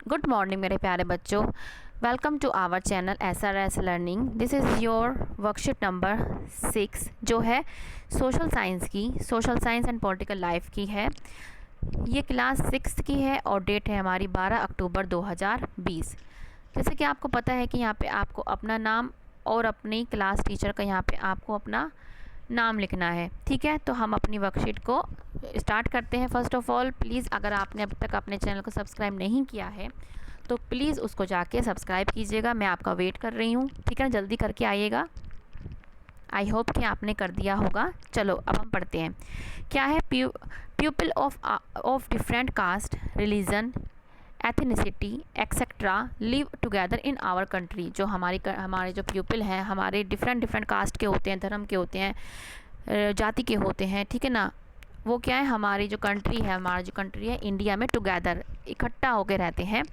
Good morning मेरे प्यारे बच्चों। Welcome to our channel SRS learning. This is your worksheet number 6 जो है सोशल साइंस की, social science and political life की है। ये क्लास 6 की है और डेट है हमारी 12 अक्टूबर 2020। जैसे कि आपको पता है कि यहाँ पे आपको अपना नाम और अपनी क्लास टीचर का यहाँ पे आपको अपना नाम लिखना है। ठीक है, तो हम अपनी वर्कशीट को स्टार्ट करते हैं। फर्स्ट ऑफ ऑल प्लीज़ अगर आपने अब तक अपने चैनल को सब्सक्राइब नहीं किया है तो प्लीज़ उसको जाके सब्सक्राइब कीजिएगा। मैं आपका वेट कर रही हूँ, ठीक है, जल्दी करके आइएगा। आई होप कि आपने कर दिया होगा। चलो अब हम पढ़ते हैं। क्या है? People of different caste, religion, ethnicity etcetera live together in our country. जो हमारे जो पीपल हैं, हमारे डिफरेंट कास्ट के होते हैं, धर्म के होते हैं, जाति के होते हैं, ठीक है ना। वो क्या है, हमारी जो कंट्री है, हमारा जो कंट्री है इंडिया में, टुगेदर इकट्ठा होकर रहते हैं।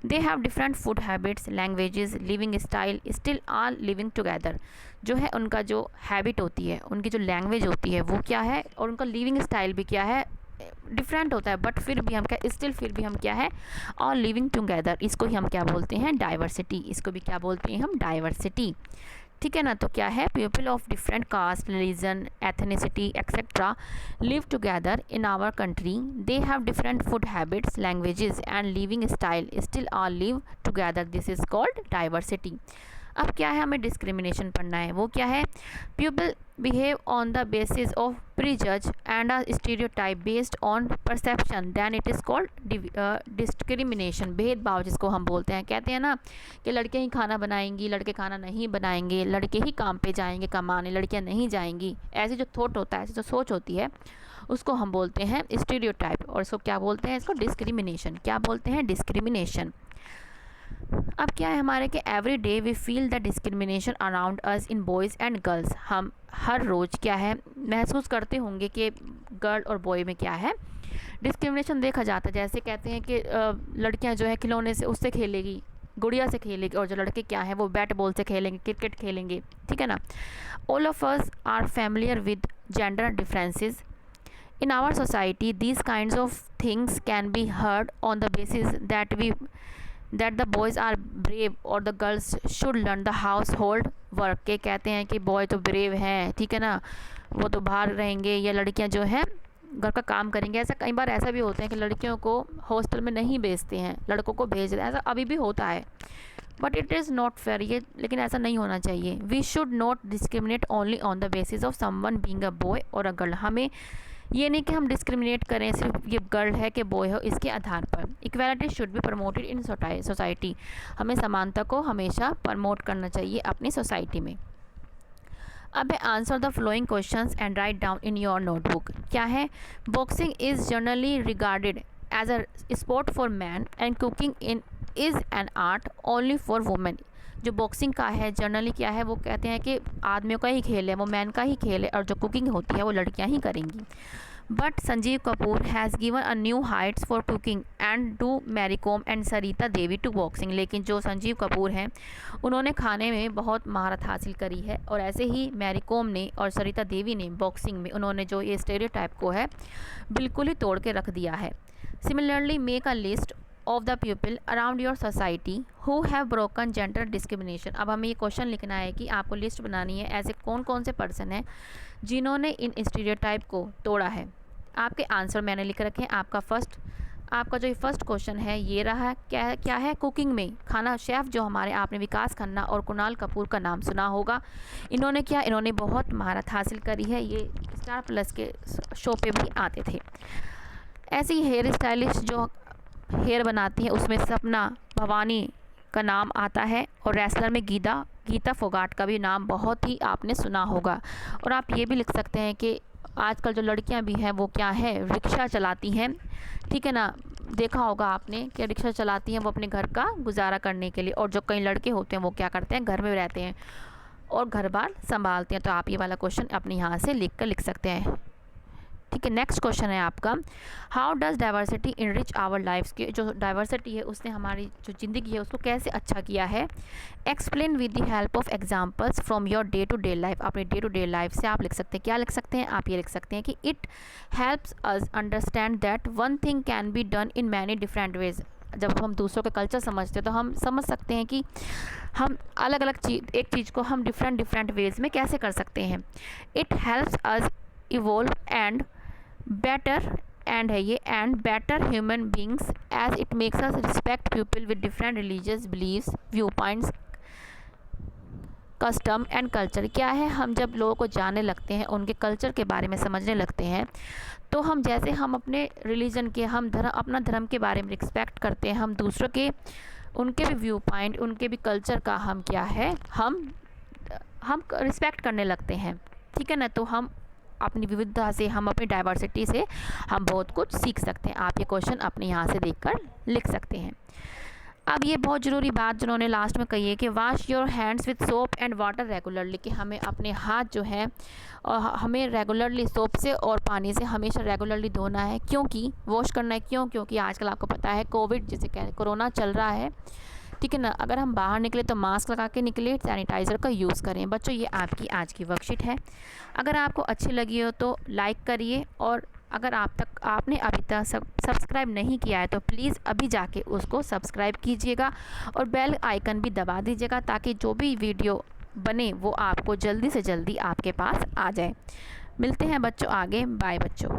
They have different food habits, languages, living style, still are living together. जो है उनका जो हैबिट होती है, उनकी जो लैंग्वेज होती है वो क्या है, और उनका लिविंग स्टाइल भी क्या है, डिफरेंट होता है, बट फिर भी हम क्या, स्टिल फिर भी हम क्या है, और लिविंग टुगेदर। इसको ही हम क्या बोलते हैं, डाइवर्सिटी। इसको भी क्या बोलते हैं हम, डाइवर्सिटी। ठीक है ना। तो क्या है, people of different caste, religion, ethnicity etcetera live together in our country. They have different food habits, languages and living style, still are live together. This is called diversity. अब क्या है, हमें डिस्क्रिमिनेशन पढ़ना है। वो क्या है, people behave on the basis of prejudice and a stereotype based on perception, then it is called discrimination. भेदभाव जिसको हम बोलते हैं। कहते हैं ना कि लड़कियां ही खाना बनाएंगी, लड़के खाना नहीं बनाएंगे, लड़के ही काम पे जाएंगे कमाने, लड़कियां नहीं जाएंगी। ऐसी जो थॉट होता है, ऐसी जो सोच होती है, उसको हम बोलते हैं स्टीरियोटाइप। और इसको क्या बोलते हैं, इसको डिस्क्रिमिनेशन। क्या बोलते हैं, डिस्क्रिमिनेशन। अब क्या है हमारे कि every day we feel the discrimination around us in boys and girls. हम हर रोज़ क्या है, महसूस करते होंगे कि गर्ल और बॉय में क्या है, डिस्क्रिमिनेशन देखा जाता है। जैसे कहते हैं कि लड़कियां जो है खिलौने से उससे खेलेगी, गुड़िया से खेलेगी, और जो लड़के क्या है वो बैट बॉल से खेलेंगे, क्रिकेट खेलेंगे, ठीक है ना। All of us are familiar with gender differences in our society. These kinds of things can be heard on the basis that the boys are brave और the girls should learn the household work. के कहते हैं कि boy तो brave हैं, ठीक है ना, वो तो बाहर रहेंगे, या लड़कियां जो हैं घर का काम करेंगे। ऐसा कई बार ऐसा भी होता है कि लड़कियों को हॉस्टल में नहीं भेजते हैं, लड़कों को भेज देते हैं। ऐसा अभी भी होता है, but it is not fair ये, लेकिन ऐसा नहीं होना चाहिए। We should not discriminate only on the basis of someone being a boy और अ गर्ल। हमें ये नहीं कि हम डिस्क्रिमिनेट करें सिर्फ ये गर्ल है कि बॉय हो, इसके आधार पर। Equality should be promoted in society. हमें समानता को हमेशा प्रमोट करना चाहिए अपनी सोसाइटी में। अब answer the following questions and write down in your notebook. क्या है, boxing is generally regarded as a sport for man and cooking is an art only for women. जो बॉक्सिंग का है जनरली क्या है, वो कहते हैं कि आदमियों का ही खेल है, वो मैन का ही खेल है, और जो कुकिंग होती है वो लड़कियां ही करेंगी। But Sanjeev Kapoor has given a new heights for cooking and do Mary Kom and Sarita Devi to boxing. लेकिन जो संजीव कपूर हैं उन्होंने खाने में बहुत महारत हासिल करी है, और ऐसे ही मैरी कॉम ने और सरिता देवी ने बॉक्सिंग में उन्होंने जो ये स्टेरियोटाइप को है बिल्कुल ही तोड़ के रख दिया है। Similarly make a list of the people around your society who have broken gender discrimination. अब हमें ये क्वेश्चन लिखना है कि आपको लिस्ट बनानी है, ऐसे कौन कौन से पर्सन हैं जिन्होंने इन स्टीरियोटाइप को तोड़ा है। आपके आंसर मैंने लिख रखे हैं। आपका जो फर्स्ट क्वेश्चन है ये रहा, क्या है, कुकिंग में खाना शेफ़ जो हमारे, आपने विकास खन्ना और कुणाल कपूर का नाम सुना होगा। इन्होंने बहुत महारत हासिल करी है, ये स्टार प्लस के शो पे भी आते थे। ऐसी ही हेयर स्टाइलिश जो हेयर बनाती है उसमें सपना भवानी का नाम आता है, और रेसलर में गीता फोगाट का भी नाम बहुत ही आपने सुना होगा। और आप ये भी लिख सकते हैं कि आजकल जो लड़कियां भी हैं वो क्या है, रिक्शा चलाती हैं, ठीक है ना। देखा होगा आपने कि रिक्शा चलाती हैं वो अपने घर का गुजारा करने के लिए, और जो कई लड़के होते हैं वो क्या करते हैं, घर में रहते हैं और घर बार संभालते हैं। तो आप ये वाला क्वेश्चन अपने यहाँ से लिख सकते हैं, ठीक है। नेक्स्ट क्वेश्चन है आपका, how does diversity enrich our lifes. के जो डाइवर्सिटी है उसने हमारी जो ज़िंदगी है उसको कैसे अच्छा किया है। Explain with the help of examples from your day to day life. अपने डे टू डे लाइफ से आप लिख सकते हैं, क्या लिख सकते हैं, आप ये लिख सकते हैं कि it helps us understand that one thing can be done in many different ways. जब हम दूसरों के कल्चर समझते हैं तो हम समझ सकते हैं कि हम अलग अलग एक चीज़ को हम डिफरेंट वेज़ में कैसे कर सकते हैं। It helps us evolve and better and है ये and better human beings as it makes us respect people with different religious beliefs, view points, custom and culture. क्या है, हम जब लोगों को जानने लगते हैं, उनके कल्चर के बारे में समझने लगते हैं, तो हम जैसे हम अपने रिलीजन के अपना धर्म के बारे में रिस्पेक्ट करते हैं, हम दूसरों के उनके भी व्यू पॉइंट, उनके भी कल्चर का हम क्या है हम रिस्पेक्ट करने लगते हैं। ठीक है ना। तो हम अपनी विविधता से, हम अपनी डाइवर्सिटी से हम बहुत कुछ सीख सकते हैं। आप ये क्वेश्चन अपने यहाँ से देखकर लिख सकते हैं। अब ये बहुत ज़रूरी बात जिन्होंने लास्ट में कही है कि wash your hands with soap and water regularly, कि हमें अपने हाथ जो है हमें रेगुलरली सोप से और पानी से हमेशा रेगुलरली धोना है। क्योंकि वॉश करना है, क्योंकि आजकल आपको पता है कोविड जिसे कोरोना चल रहा है। ठीक है ना। अगर हम बाहर निकले तो मास्क लगा के निकले, सैनिटाइज़र का यूज़ करें। बच्चों, ये आपकी आज की वर्कशीट है। अगर आपको अच्छी लगी हो तो लाइक करिए, और अगर आपने अभी तक सब्सक्राइब नहीं किया है तो प्लीज़ अभी जाके उसको सब्सक्राइब कीजिएगा और बेल आइकन भी दबा दीजिएगा, ताकि जो भी वीडियो बने वो आपको जल्दी से जल्दी आपके पास आ जाए। मिलते हैं बच्चों आगे। बाय बच्चों।